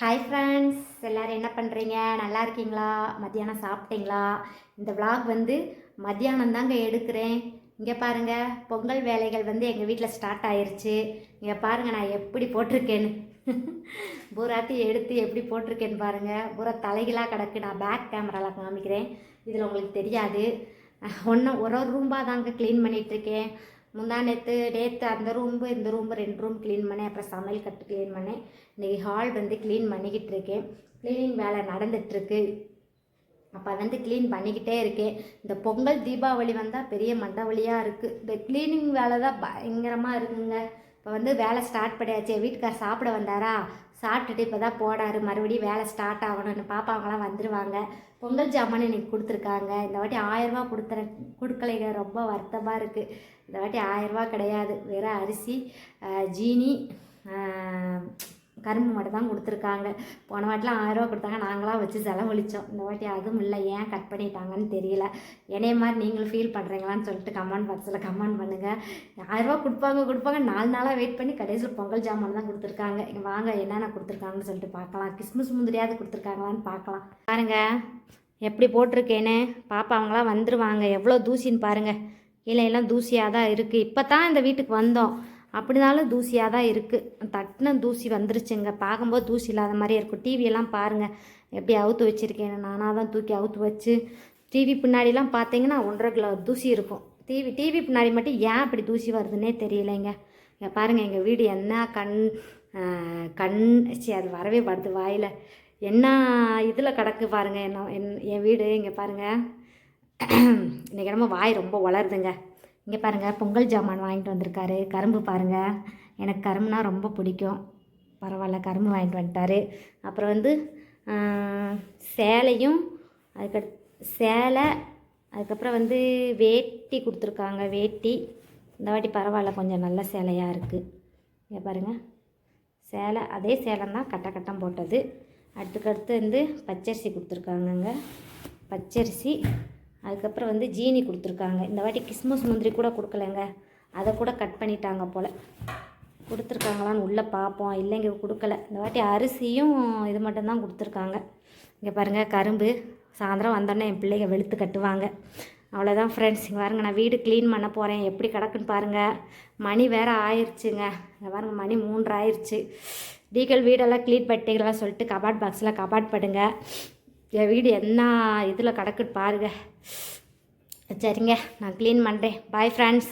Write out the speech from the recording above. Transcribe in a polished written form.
Hi friends, எல்லோரும் என்ன பண்ணுறீங்க? நல்லா இருக்கீங்களா? மத்தியானம் சாப்பிட்டீங்களா? இந்த vlog வந்து மத்தியானம் தாங்க எடுக்கிறேன். இங்கே பாருங்கள், பொங்கல் வேலைகள் வந்து எங்கள் வீட்டில் ஸ்டார்ட் ஆயிருச்சு. இங்கே பாருங்கள் நான் எப்படி போட்டிருக்கேன்னு. பூராத்தி எடுத்து எப்படி போட்டிருக்கேன்னு பாருங்கள். பூரா தலைகளாக கிடக்கு. நான் பேக் கேமராவில் காமிக்கிறேன். இதில் உங்களுக்கு தெரியாது. ஒரு ரூம்பாக தாங்க க்ளீன் பண்ணிகிட்ருக்கேன். நேற்று அந்த ரூம்பு இந்த ரூம்பு 2 ரூம் க்ளீன் பண்ணேன். அப்புறம் சமையல் கட்டு க்ளீன் பண்ணேன். இன்றைக்கி ஹால் வந்து க்ளீன் பண்ணிக்கிட்டு இருக்கேன். க்ளீனிங் வேலை நடந்துகிட்ருக்கு. அப்போ வந்து க்ளீன் பண்ணிக்கிட்டே இருக்கேன். இந்த பொங்கல் தீபாவளி வந்தால் பெரிய மண்டவழியாக இருக்குது. இந்த க்ளீனிங் வேலை தான் பயங்கரமாக இருக்குங்க. இப்போ வந்து வேலை ஸ்டார்ட் பண்ணியாச்சு. வீட்டுக்கார் சாப்பிட வந்தாரா, சாப்பிட்டுட்டு இப்போ தான் போடாரு. மறுபடியும் வேலை ஸ்டார்ட் ஆகணும்னு பாப்பாவங்களாம் வந்துடுவாங்க. பொங்கல் ஜாமான் இன்றைக்கி கொடுத்துருக்காங்க. இந்த வாட்டி 1000 ரூபா கொடுக்கலைங்க. ரொம்ப வருத்தமாக இருக்குது. இந்த வாட்டி 1000 ரூபா கிடையாது, வெறும் அரிசி, ஜீனி, கரும்பு மட்டும் தான் கொடுத்துருக்காங்க. போன வாட்டிலாம் 1000 ரூபா கொடுத்தாங்க, நாங்களாம் வச்சு செலவழித்தோம். இந்த வாட்டி அதுவும் இல்லை. ஏன் கட் பண்ணிட்டாங்கன்னு தெரியல. என்னைய மாதிரி நீங்களும் ஃபீல் பண்ணுறீங்களான்னு சொல்லிட்டு கமெண்ட் பாக்ஸில் கமெண்ட் பண்ணுங்கள். 1000 ரூபா கொடுப்பாங்க 4 நாளாக வெயிட் பண்ணி கடைசியில் பொங்கல் ஜாமான் தான் கொடுத்துருக்காங்க. இங்கே வாங்க என்னென்ன கொடுத்துருக்காங்கன்னு சொல்லிட்டு பார்க்கலாம். கிறிஸ்மஸ் முந்திரியாவது கொடுத்துருக்காங்களான்னு பார்க்கலாம். பாருங்கள் எப்படி போட்டிருக்கேன்னு. பாப்பா அவங்களாம் வந்துடுவாங்க. எவ்வளோ தூசின்னு பாருங்கள். கீழே எல்லாம் தூசியாக தான் இருக்குது. இப்போ தான் இந்த வீட்டுக்கு வந்தோம், அப்படினாலும் தூசியாக தான் இருக்குது. தட்டின தூசி வந்துருச்சுங்க. பார்க்கும்போது தூசி இல்லாத மாதிரியே இருக்கும். டிவியெல்லாம் பாருங்கள் எப்படி அவுத்து வச்சுருக்கேன். நானாக தான் தூக்கி அவுத்து வச்சு. டிவி பின்னாடிலாம் பார்த்தீங்கன்னா 1.5 கிலோ தூசி இருக்கும். டிவி பின்னாடி மட்டும் ஏன் இப்படி தூசி வருதுன்னே தெரியலைங்க. இங்கே பாருங்கள் எங்கள் வீடு என்ன கண் அது வரவே படுது வாயில். என்ன இதில் கிடக்கு பாருங்கள். என் வீடு இங்கே பாருங்கள். இன்றைக்கி நம்ம வாய் ரொம்ப வளருதுங்க. இங்கே பாருங்கள் பொங்கல் ஜாமான் வாங்கிட்டு வந்திருக்காரு. கரும்பு பாருங்கள், எனக்கு கரும்புனா ரொம்ப பிடிக்கும். பரவாயில்ல, கரும்பு வாங்கிட்டு வந்துட்டார். அப்புறம் வந்து சேலையும், சேலை, அதுக்கப்புறம் வந்து வேட்டி கொடுத்துருக்காங்க. வேட்டி இந்த வாட்டி பரவாயில்ல, கொஞ்சம் நல்ல சேலையாக இருக்குது. இங்கே பாருங்கள் சேலை, அதே சேலை தான் கட்டம் போட்டது. அடுத்துக்கடுத்து வந்து பச்சரிசி கொடுத்துருக்காங்கங்க. பச்சரிசி, அதுக்கப்புறம் வந்து ஜீனி கொடுத்துருக்காங்க. இந்த வாட்டி கிறிஸ்மஸ் முந்திரி கூட கொடுக்கலைங்க. அதை கூட கட் பண்ணிட்டாங்க போல். கொடுத்துருக்காங்களான்னு உள்ளே பார்ப்போம். இல்லைங்க கொடுக்கல. இந்த வாட்டி அரிசியும் இது மட்டும்தான் கொடுத்துருக்காங்க. இங்கே பாருங்கள் கரும்பு. சாயந்தரம் வந்தோடனே என் பிள்ளைங்க வெளுத்து கட்டுவாங்க. அவ்வளோதான் ஃப்ரெண்ட்ஸ். இங்கே பாருங்கள் நான் வீடு க்ளீன் பண்ண போகிறேன். எப்படி கிடக்குன்னு பாருங்கள். மணி வேறு ஆயிடுச்சுங்க. இங்கே பாருங்கள் மணி 3 ஆயிடுச்சு. வீடெல்லாம் க்ளீன் பண்ணிட்டீங்களா சொல்லிட்டு கபாட் பாக்ஸில் கபாட் படுங்க. என் வீடு என்ன இதில் கிடக்குன்னு பாருங்கள். சரிங்க, நான் க்ளீன் பண்ணுறேன். Bye friends.